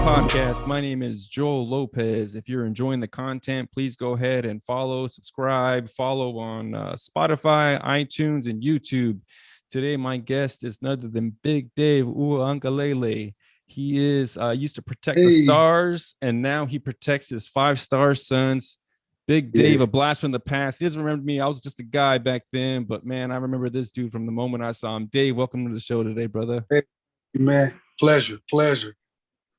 Podcast. My name is Joel Lopez. If you're enjoying the content, please go ahead and follow, subscribe, follow on Spotify, iTunes, and YouTube. Today, my guest is none other than Big Dave Uiagalelei. He is used to protect the Hey, stars, and now he protects his five-star sons. Big Dave, yeah, a blast from the past. He doesn't remember me. I was just a guy back then, but man, I remember this dude from the moment I saw him. Dave, welcome to the show today, brother. hey, man, pleasure.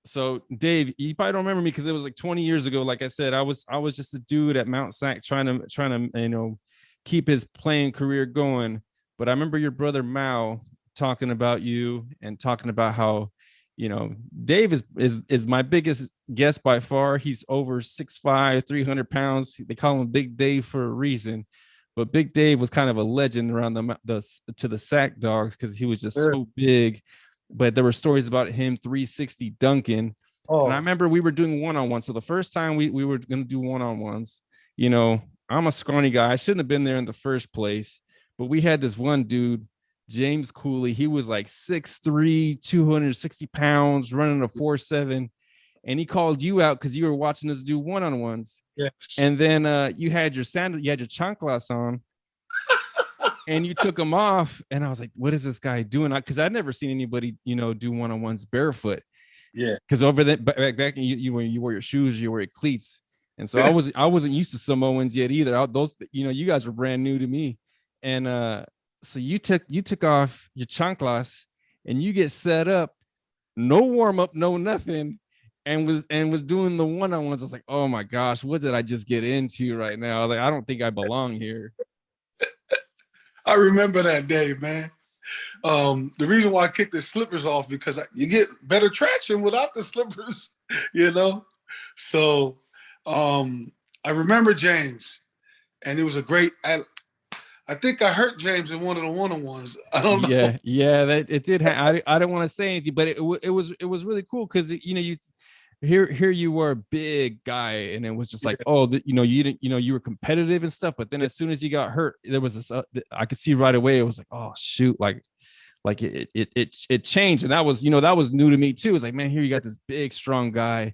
So Dave, you probably don't remember me because it was like 20 years ago. Like I said, I was just a dude at Mount Sac trying to keep his playing career going. But I remember your brother Mao talking about you and talking about how, you know, Dave is my biggest guest by far. He's over 6'5", 300 pounds. They call him Big Dave for a reason. But Big Dave was kind of a legend around the Sac Dogs because he was just Sure. so big, but there were stories about him 360 dunking. And I Oh, remember we were doing one-on-one. So the first time we were going to do one-on-ones, you know, I'm a scrawny guy. I shouldn't have been there in the first place. But we had this one dude, James Cooley. He was like 6'3", 260 pounds, running a 4'7". And he called you out because you were watching us do one-on-ones. yes. And then you had your sandal, you had your chanclas on, and you took them off, and I was like, what is this guy doing? Because I'd never seen anybody, do one-on-ones barefoot. Yeah. Because over that back you wore your shoes, you wore your cleats, and so I wasn't used to Samoans yet either. Those, you guys were brand new to me. And so you took off your chanclas, and you get set up, no warm-up, no nothing, and was doing the one-on-ones. I was like, oh my gosh, what did I just get into right now? Like, I don't think I belong here. I remember that day, man. The reason why I kicked the slippers off because you get better traction without the slippers, you know. So, I remember James, and it was a great. I think I hurt James in one of the one-on-ones. I don't know. Yeah, that it did. I don't want to say anything, but it was really cool because you here you were a big guy, and it was just like, Yeah, oh, you didn't, you were competitive and stuff, but then as soon as you got hurt, there was this. I could see right away. It was like, oh shoot, like it changed, and that was new to me too. It's like, man, here you got this big strong guy,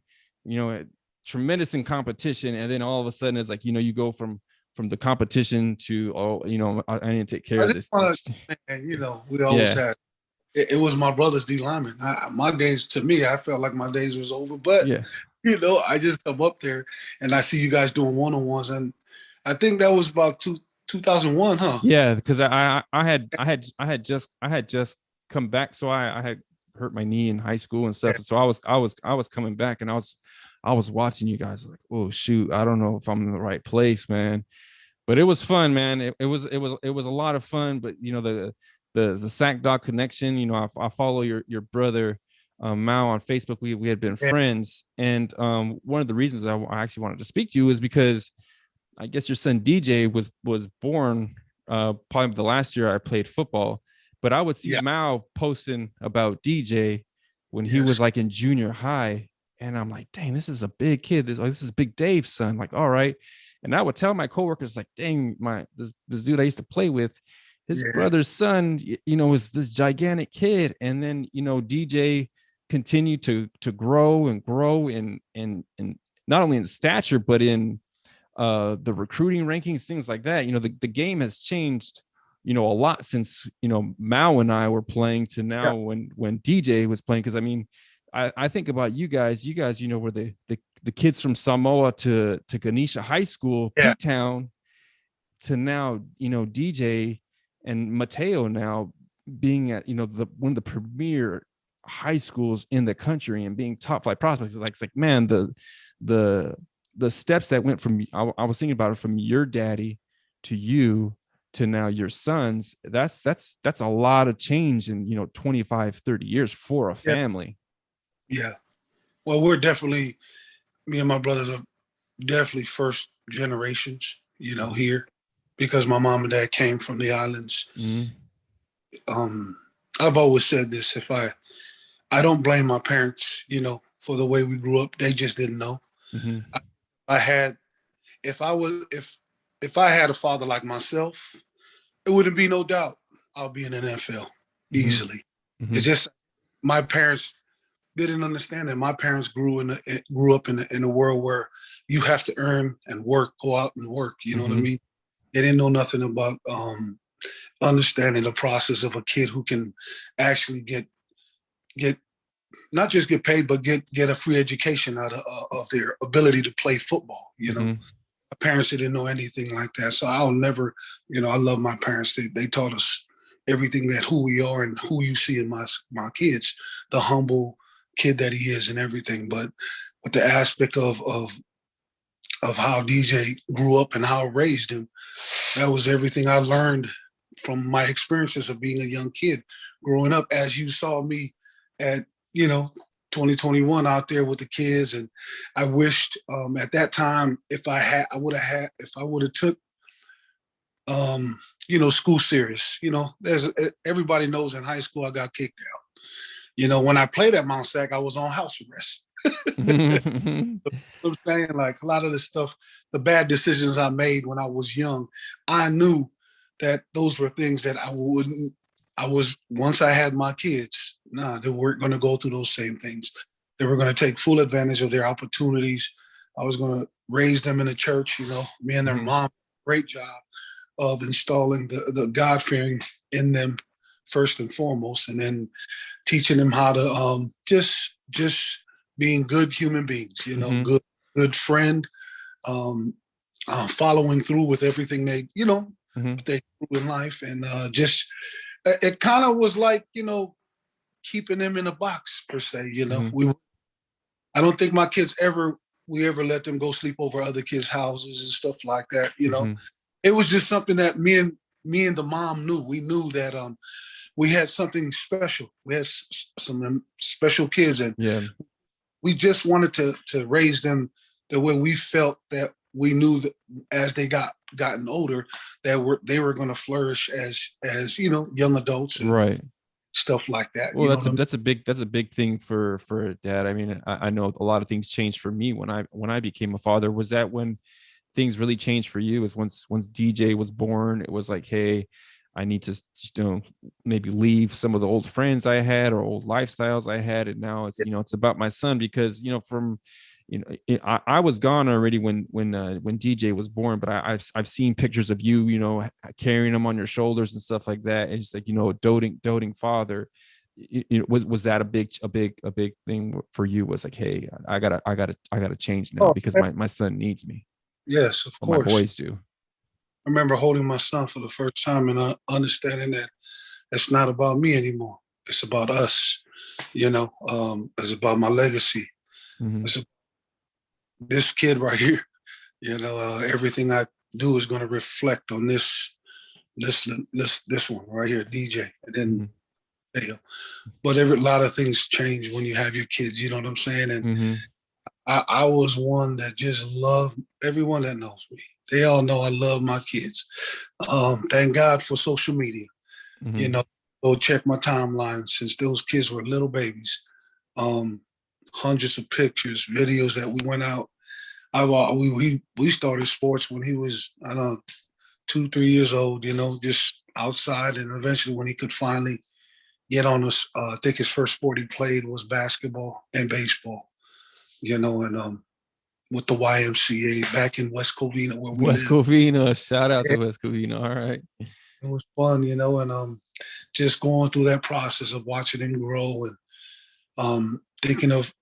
tremendous in competition, and then all of a sudden it's like, you go from the competition to, oh, I need to take care I of just this. want to, we always Yeah, had. It was my brother's D lineman. My days, to me, I felt like my days was over, but yeah. I just come up there and I see you guys doing one-on-ones, and I think that was about 2001, huh? Yeah, because I had just come back, so I had hurt my knee in high school and stuff, Yeah. and so I was coming back, and I was watching you guys like, oh shoot, I don't know if I'm in the right place, man. But it was fun, man. It was a lot of fun. But the Sac Dog connection, I follow your brother Mao on Facebook. We had been Yeah. friends, and one of the reasons I actually wanted to speak to you is because I guess your son DJ was born probably the last year I played football, but I would see Yeah. Mao posting about DJ when he was Yes. like in junior high, and I'm like, dang, this is a big kid. This is Big Dave's son. Like, all right. And I would tell my coworkers, like, dang, this dude I used to play with, his Yeah. brother's son, was this gigantic kid. And then, DJ continued to grow and grow in not only in stature, but in the recruiting rankings, things like that. The game has changed, a lot since, Mao and I were playing to Yeah. now when DJ was playing. Because I mean, I think about you guys. You guys, were the kids from Samoa to Ganesha High School, Yeah. P Town, to now, DJ and Mateo now being at, the one of the premier high schools in the country and being top flight prospects. It's like, man, the the steps that went from, I was thinking about it, from your daddy to you to now your sons. That's a lot of change in 25, 30 years for a Yeah. family. Yeah. Well, we're definitely, me and my brothers are definitely first generations, Mm-hmm. here because my mom and dad came from the islands. Mm-hmm. Um, I've always said this: I don't blame my parents, for the way we grew up. They just didn't know. Mm-hmm. I, I had, if I was, if I had a father like myself, it wouldn't be no doubt I'll be in the NFL Mm-hmm. easily. Mm-hmm. It's just my parents didn't understand that. My parents grew up in a world where you have to earn and work, go out and work. You know what I Mm-hmm. mean? They didn't know nothing about understanding the process of a kid who can actually get not just get paid, but get a free education out of their ability to play football. You know, Mm-hmm. my parents didn't know anything like that, so I'll never, I love my parents. They taught us everything, that who we are and who you see in my kids, the humble kid that he is and everything. But the aspect of how DJ grew up and how I raised him, that was everything I learned from my experiences of being a young kid growing up. As you saw me at, 2021 out there with the kids. And I wished at that time, if I would have took, school serious. There's everybody knows in high school I got kicked out. When I played at Mount Sac, I was on house arrest. I'm saying, like, a lot of the stuff, the bad decisions I made when I was young, I knew that those were things that once I had my kids, they weren't going to go through those same things. They were going to take full advantage of their opportunities. I was going to raise them in the church. Me and their Mm-hmm. mom, great job of installing the God-fearing in them first and foremost, and then teaching them how to just being good human beings, Mm-hmm. good friend, following through with everything Mm-hmm. they do in life, and just it kind of was like keeping them in a box per se. Mm-hmm. I don't think my kids we ever let them go sleep over other kids' houses and stuff like that. Mm-hmm. It was just something that me and the mom knew. We knew that we had something special. We had some special kids, and Yeah. we just wanted to raise them the way we felt that we knew that as they gotten older, that they were going to flourish as young adults and Right. stuff like that. Well, that's a big thing for a dad. I mean, I know a lot of things changed for me when I became a father. Was that when things really changed for you? Is once DJ was born, it was like, hey, I need to maybe leave some of the old friends I had or old lifestyles I had, and now it's about my son, because from I was gone already when DJ was born, but I've seen pictures of you, carrying him on your shoulders and stuff like that, and it's like, a doting father. Was that a big thing for you? Was like, hey, I gotta change now Oh, because my son needs me, yes, of or my course. boys do. I remember holding my son for the first time and understanding that it's not about me anymore. It's about us. It's about my legacy. Mm-hmm. It's this kid right here. Everything I do is going to reflect on this one right here, DJ, and then. Mm-hmm. But a lot of things change when you have your kids. You know what I'm saying? And Mm-hmm. I was one that just loved everyone that knows me. They all know I love my kids. Thank God for social media. Mm-hmm. Go check my timeline since those kids were little babies. Hundreds of pictures, videos that we went out. We started sports when he was, I don't know, 2-3 years old. Just outside, and eventually when he could finally get on this, I think his first sport he played was basketball and baseball. And with the YMCA back in West Covina where we West live. Covina, shout out to West Covina. All right. It was fun, and just going through that process of watching him grow and thinking of.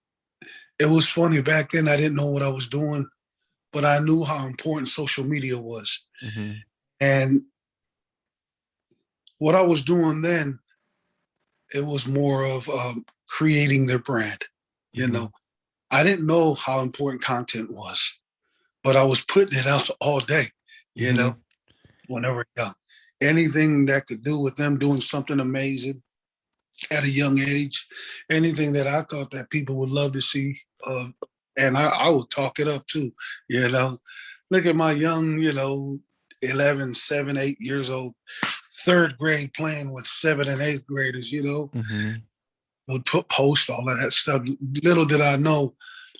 It was funny back then. I didn't know what I was doing, but I knew how important social media was, Mm-hmm. and what I was doing then. It was more of creating their brand. Mm-hmm. I didn't know how important content was, but I was putting it out all day. Mm-hmm. When they were young, anything that could do with them doing something amazing at a young age, anything that I thought that people would love to see, and I would talk it up too. Look at my young, 11, 7, 8 years old, third grade playing with 7th and 8th graders. Mm-hmm. Would post all of that stuff. Little did I know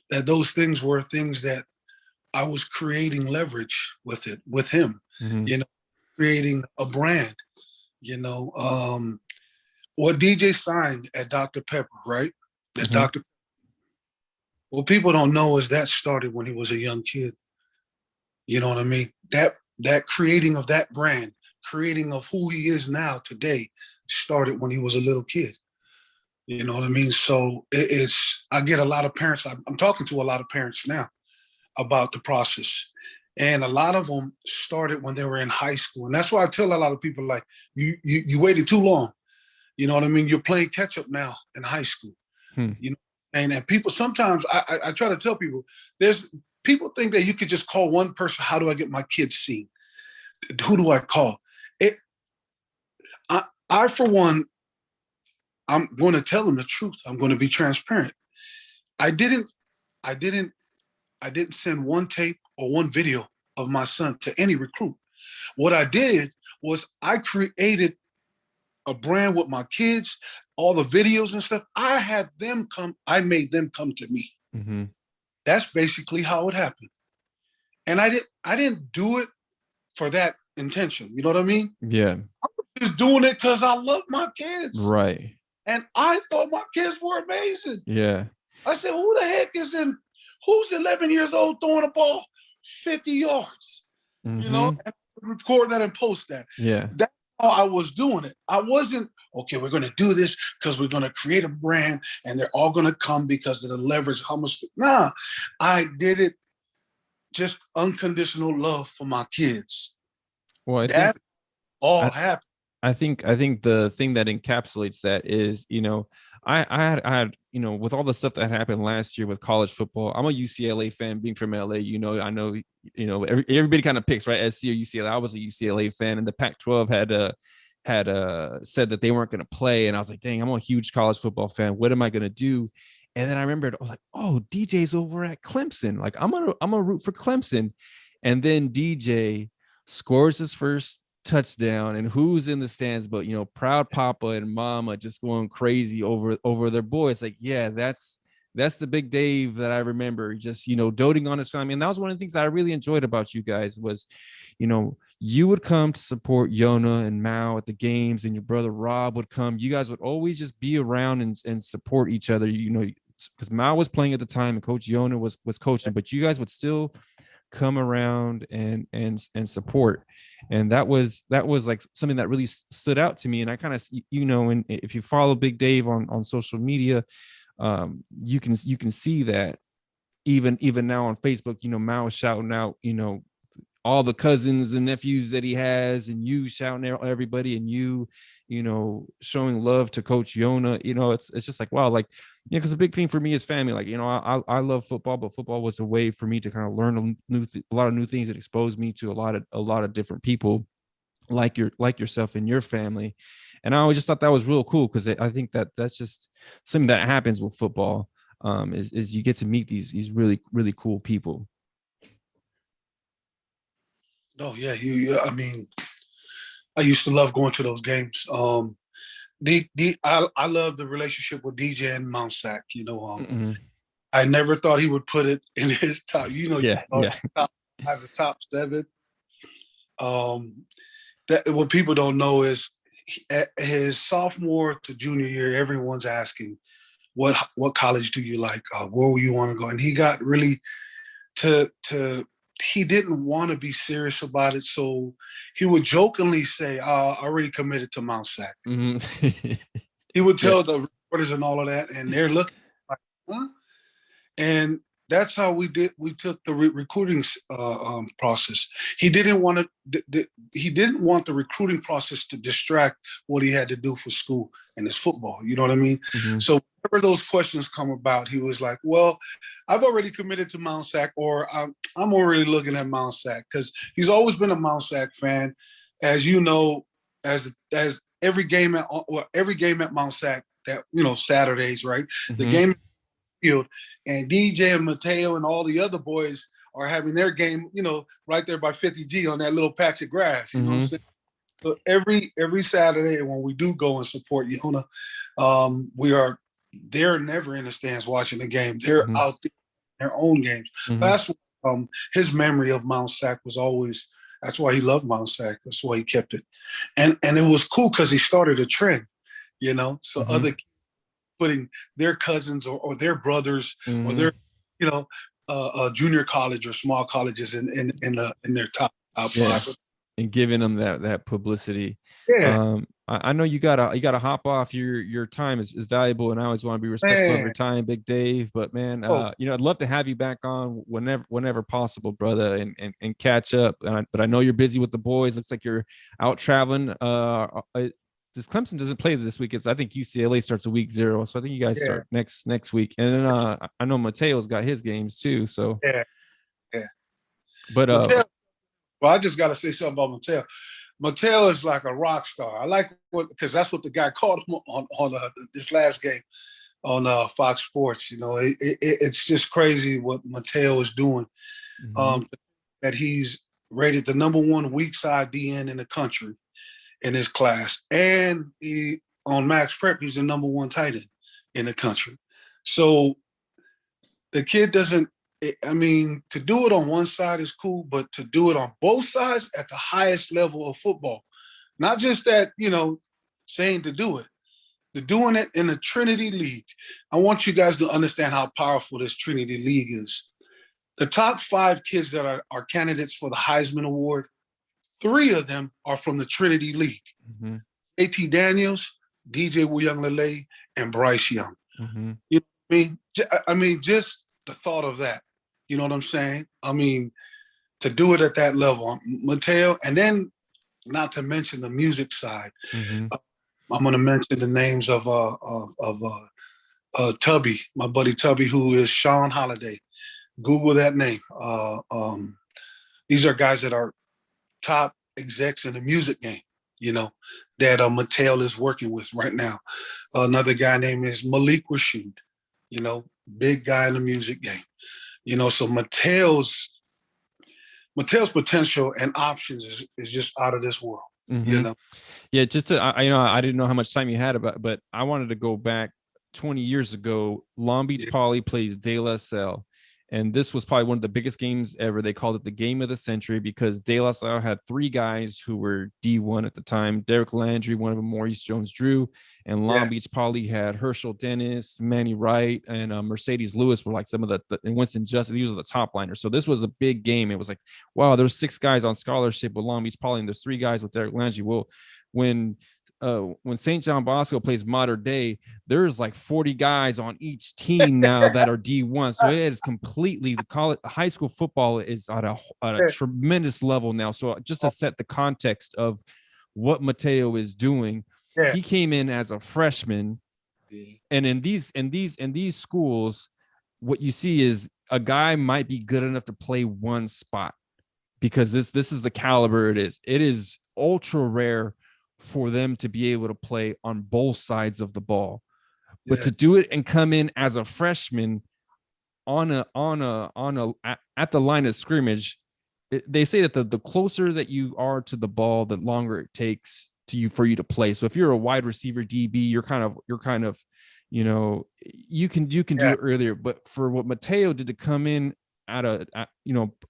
that those things were things that I was creating leverage with him. Mm-hmm. Creating a brand. What DJ signed at Dr. Pepper, right? that Dr. What people don't know is that started when he was a young kid. You know what I mean? That creating of that brand, creating of who he is now today, started when he was a little kid. You know what I mean? So I get a lot of parents, I'm talking to a lot of parents now about the process. And a lot of them started when they were in high school. And that's why I tell a lot of people, like, you waited too long. You know what I mean? You're playing catch up now in high school. You know, and people sometimes I try to tell people, people think that you could just call one person. How do I get my kids seen? Who do I call? I for one, I'm going to tell them the truth. I'm going to be transparent. I didn't send one tape or one video of my son to any recruit. What I did was I created a brand with my kids, all the videos and stuff. I made them come to me. That's basically how it happened. And I didn't do it for that intention. You know what I mean? Yeah. I was just doing it because I love my kids. Right. And I thought my kids were amazing. Yeah. I said, who's 11 years old throwing a ball 50 yards? You know, and record that and post that. Yeah. That's how I was doing it. I wasn't, okay, we're going to do this because we're going to create a brand and they're all going to come because of the leverage. How much? Nah, I did it just unconditional love for my kids. Well, I that think all happened. I think the thing that encapsulates that is, you know, I had, you know, with all the stuff that happened last year with college football, I'm a UCLA fan being from LA, you know, I know, you know, everybody kind of picks, right? SC or UCLA. I was a UCLA fan, and the Pac-12 had said that they weren't going to play. And I was like, dang, I'm a huge college football fan. What am I going to do? And then I remembered, I was like, oh, DJ's over at Clemson. Like, I'm gonna root for Clemson. And then DJ scores his first touchdown, and who's in the stands but, you know, proud papa and mama just going crazy over their boy. It's like, yeah, that's the Big Dave that I remember, just, you know, doting on his family. And that was one of the things that I really enjoyed about you guys was, you know, you would come to support Yona and Mao at the games, and your brother Rob would come. You guys would always just be around and support each other, you know, because Mao was playing at the time and Coach Yona was coaching, but you guys would still come around and support. And that was like something that really stood out to me. And I kind of, you know, and if you follow Big Dave on social media, you can see that even now on Facebook, you know, Mao shouting out, you know, all the cousins and nephews that he has, and you shouting out everybody, and you know, showing love to Coach Yona. You know, it's just like, wow, like, you know, because the big thing for me is family. Like, you know, I love football, but football was a way for me to kind of learn a lot of new things that exposed me to a lot of different people like yourself and your family. And I always just thought that was real cool, because I think that's just something that happens with football, is you get to meet these really, really cool people. Oh yeah, I mean, I used to love going to those games. I love the relationship with DJ and Mount Sac. You know, I never thought he would put it in his top. You know, have his top 7. That what people don't know is his sophomore to junior year, everyone's asking, what college do you like? Where will you want to go? And he got really he didn't want to be serious about it. So he would jokingly say, I already committed to Mount Sac. He would tell the reporters and all of that, and they're looking like, huh? And that's how we took the recruiting process. He didn't want the recruiting process to distract what he had to do for school and his football. You know what I mean? So whenever those questions come about, he was like, well, I've already committed to Mount Sac, or I'm already looking at Mount Sac, because he's always been a Mount Sac fan. As you know, as every game at Mount Sac, that, you know, Saturdays, right? The game field, and DJ and Mateo and all the other boys are having their game, you know, right there by 50G on that little patch of grass. You know what I'm saying? So every Saturday, when we do go and support Yona, they're never in the stands watching the game. They're out there in their own games. That's his memory of Mount Sac was always. That's why he loved Mount Sac. That's why he kept it, and it was cool because he started a trend, you know. So other putting their cousins or their brothers or their, you know, junior college or small colleges in their top Yeah. five. And giving them that publicity. Yeah, I know you gotta hop off. Your time is valuable, and I always want to be respectful of man. your time, Big Dave. But man, Oh, I'd love to have you back on whenever possible, brother, and catch up. But I know you're busy with the boys. Looks like you're out traveling. Clemson doesn't play this week. I think UCLA starts a week 0, so I think you guys yeah, start next week. And then I know Mateo's got his games too. So, yeah, yeah. but Mattel. Well, I just got to say something about Mattel. Mattel is like a rock star. I like what, because that's what the guy called him on this last game on Fox Sports. You know, it's just crazy what Mattel is doing. That he's rated the #1 weak side DN in the country in his class, and he on Max Prep he's the #1 tight end in the country. So the kid doesn't. I mean, to do it on one side is cool, but to do it on both sides at the highest level of football, not just that, you know, saying to do it, to doing it in the Trinity League. I want you guys to understand how powerful this Trinity League is. The top 5 kids that are candidates for the Heisman Award, 3 of them are from the Trinity League. A.T. Daniels, DJ Uiagalelei, and Bryce Young. You know what I mean, just the thought of that. You know what I'm saying? I mean, to do it at that level, Mateo, and then not to mention the music side. I'm going to mention the names of Tubby, my buddy Tubby, who is Sean Holiday. Google that name. These are guys that are top execs in the music game, you know, that Mattel is working with right now. Another guy named is Malik Rashid, you know, big guy in the music game. You know, so Mattel's potential and options is just out of this world. You know. Yeah, just to I didn't know how much time you had but I wanted to go back 20 years ago. Long Beach Poly plays De La Salle, and this was probably one of the biggest games ever. They called it the game of the century because De La Salle had 3 guys who were D1 at the time. Derek Landry, one of them, Maurice Jones-Drew, and Long Beach Poly had Herschel Dennis, Manny Wright, and Mercedes Lewis were like some of the and Winston Justice. These were the top liners. So this was a big game. It was like, wow, there's 6 guys on scholarship with Long Beach Poly, and there's 3 guys with Derek Landry. Well, when St. John Bosco plays Modern Day, there's like 40 guys on each team now that are D1. So it is completely high school football is at a tremendous level now. So just to set the context of what Mateo is doing, he came in as a freshman, and in these schools, what you see is a guy might be good enough to play one spot because this is the caliber it is. It is ultra rare for them to be able to play on both sides of the ball, but to do it and come in as a freshman at the line of scrimmage, they say that the closer that you are to the ball, the longer it takes for you to play. So if you're a wide receiver DB, you're kind of, you know, you can do it earlier. But for what Mateo did to come in at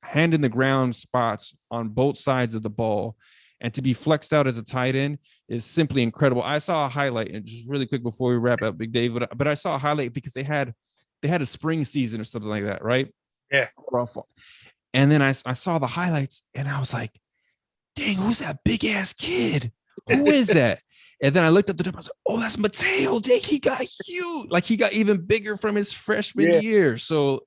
hand in the ground spots on both sides of the ball, and to be flexed out as a tight end is simply incredible. I saw a highlight, and just really quick before we wrap up, Big Dave, but I saw a highlight because they had a spring season or something like that, right? Yeah. And then I saw the highlights, and I was like, dang, who's that big ass kid? Who is that? And then I looked at the number. I was like, oh, that's Mateo. Dang, he got huge. Like he got even bigger from his freshman year. So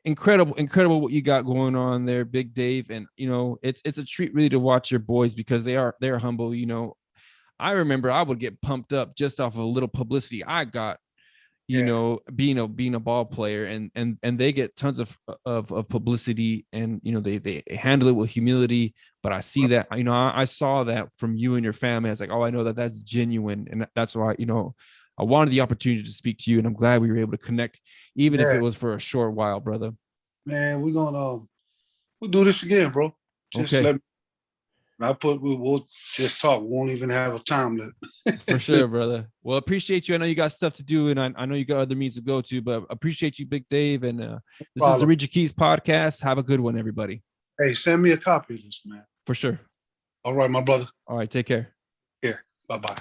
incredible what you got going on there, Big Dave. And you know, it's a treat really to watch your boys because they're humble. You know, I remember I would get pumped up just off of a little publicity I got, you know, being a ball player, and they get tons of publicity, and you know they handle it with humility. But I see that, you know, I saw that from you and your family. I was like, oh, I know that's genuine, and that's why, you know, I wanted the opportunity to speak to you, and I'm glad we were able to connect, even if it was for a short while, brother. Man, we'll do this again, bro. Just let me. We'll just talk. We won't even have a time to. For sure, brother. Well, appreciate you. I know you got stuff to do, and I know you got other means to go to, but appreciate you, Big Dave. And this is the Read Your Keys podcast. Have a good one, everybody. Hey, send me a copy of this, man. For sure. All right, my brother. All right, take care. Here. Bye-bye.